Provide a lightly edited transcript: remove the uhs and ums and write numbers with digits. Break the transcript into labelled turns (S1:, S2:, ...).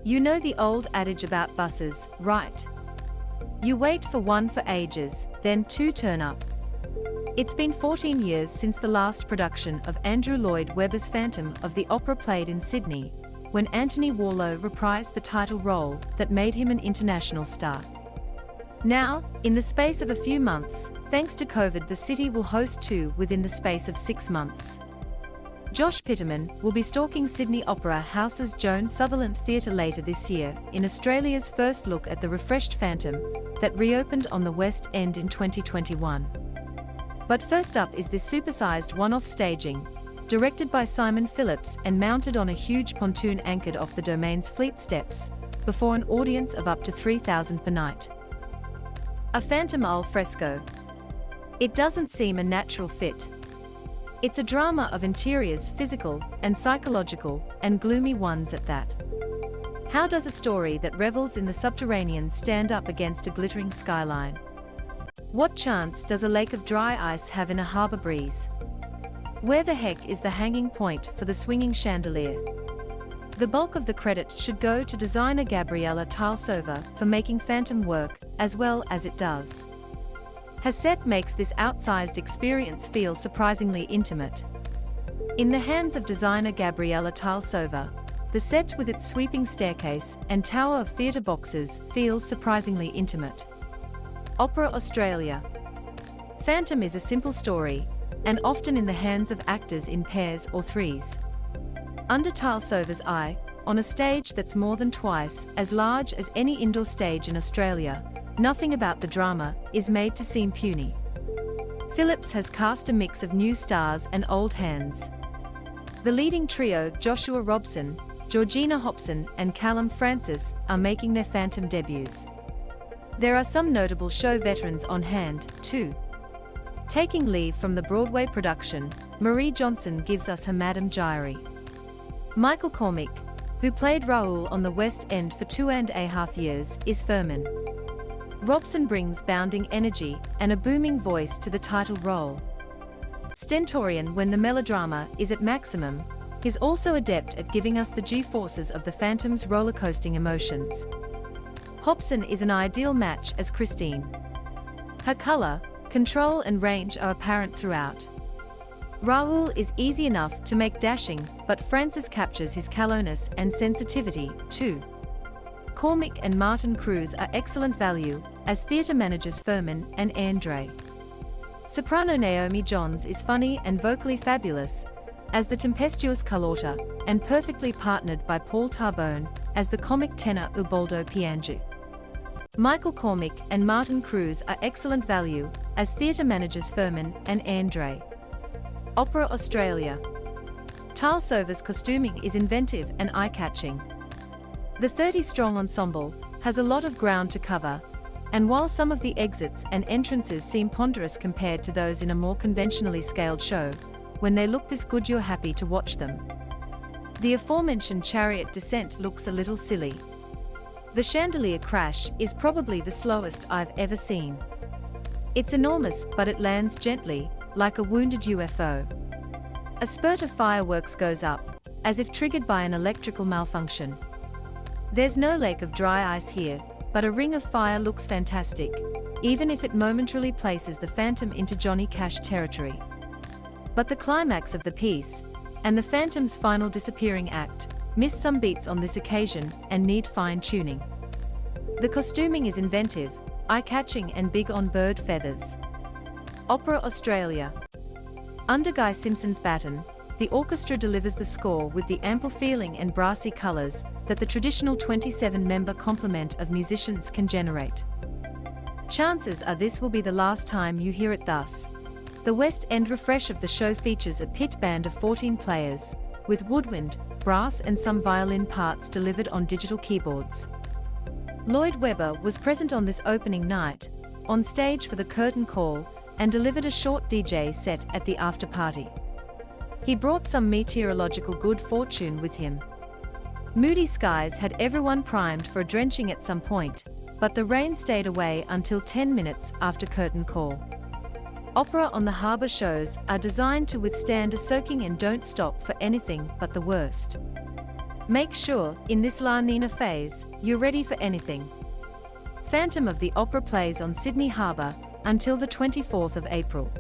S1: You know the old adage about buses, right? You wait for one for ages, then two turn up. It's been 14 years since the last production of Andrew Lloyd Webber's Phantom of the Opera played in Sydney, when Anthony Warlow reprised the title role that made him an international star. Now, in the space of a few months, thanks to COVID, the city will host two within the space of 6 months. Josh Piterman will be stalking Sydney Opera House's Joan Sutherland Theatre later this year, in Australia's first look at the refreshed Phantom that reopened on the West End in 2021. But first up is this supersized one-off staging, directed by Simon Phillips and mounted on a huge pontoon anchored off the Domain's Fleet steps, before an audience of up to 3,000 per night. A Phantom al fresco. It doesn't seem a natural fit. It's a drama of interiors, physical and psychological, and gloomy ones at that. How does a story that revels in the subterranean stand up against a glittering skyline? What chance does a lake of dry ice have in a harbour breeze? Where the heck is the hanging point for the swinging chandelier? The bulk of the credit should go to designer Gabriella Tilesova for making Phantom work as well as it does. Her set makes this outsized experience feel surprisingly intimate. In the hands of designer Gabriella Tilesova, the set with its sweeping staircase and tower of theatre boxes feels surprisingly intimate. Opera Australia. Phantom is a simple story, and often in the hands of actors in pairs or threes. Under Tilesova's eye, on a stage that's more than twice as large as any indoor stage in Australia, nothing about the drama is made to seem puny. Phillips has cast a mix of new stars and old hands. The leading trio, Joshua Robson, Georgina Hobson and Callum Francis, are making their Phantom debuts. There are some notable show veterans on hand, too. Taking leave from the Broadway production, Marie Johnson gives us her Madame Gyri. Michael Cormick, who played Raoul on the West End for 2.5 years, is Piterman. Robson brings bounding energy and a booming voice to the title role. Stentorian when the melodrama is at maximum, he's also adept at giving us the G-forces of the Phantom's rollercoasting emotions. Hobson is an ideal match as Christine. Her color, control and range are apparent throughout. Raoul is easy enough to make dashing, but Francis captures his callowness and sensitivity, too. Cormick and Martin Cruz are excellent value as theatre managers Piterman and Andre. Soprano Naomi Johns is funny and vocally fabulous as the tempestuous Carlotta, and perfectly partnered by Paul Tarbone as the comic tenor Ubaldo Piangi. Michael Cormick and Martin Cruz are excellent value as theatre managers Piterman and Andre. Opera Australia. Tilesova's costuming is inventive and eye-catching. The 30-strong ensemble has a lot of ground to cover, and while some of the exits and entrances seem ponderous compared to those in a more conventionally scaled show, when they look this good you're happy to watch them. The aforementioned chariot descent looks a little silly. The chandelier crash is probably the slowest I've ever seen. It's enormous, but it lands gently, like a wounded UFO. A spurt of fireworks goes up, as if triggered by an electrical malfunction. There's no lake of dry ice here, but a ring of fire looks fantastic, even if it momentarily places the Phantom into Johnny Cash territory. But the climax of the piece, and the Phantom's final disappearing act, miss some beats on this occasion and need fine-tuning. The costuming is inventive, eye-catching and big on bird feathers. Opera Australia. Under Guy Simpson's baton, the orchestra delivers the score with the ample feeling and brassy colours that the traditional 27-member complement of musicians can generate. Chances are this will be the last time you hear it thus. The West End refresh of the show features a pit band of 14 players, with woodwind, brass and some violin parts delivered on digital keyboards. Lloyd Webber was present on this opening night, on stage for the curtain call, and delivered a short DJ set at the after-party. He brought some meteorological good fortune with him. Moody skies had everyone primed for a drenching at some point, but the rain stayed away until 10 minutes after curtain call. Opera on the Harbour shows are designed to withstand a soaking and don't stop for anything but the worst. Make sure, in this La Nina phase, you're ready for anything. Phantom of the Opera plays on Sydney Harbour until the 24th of April.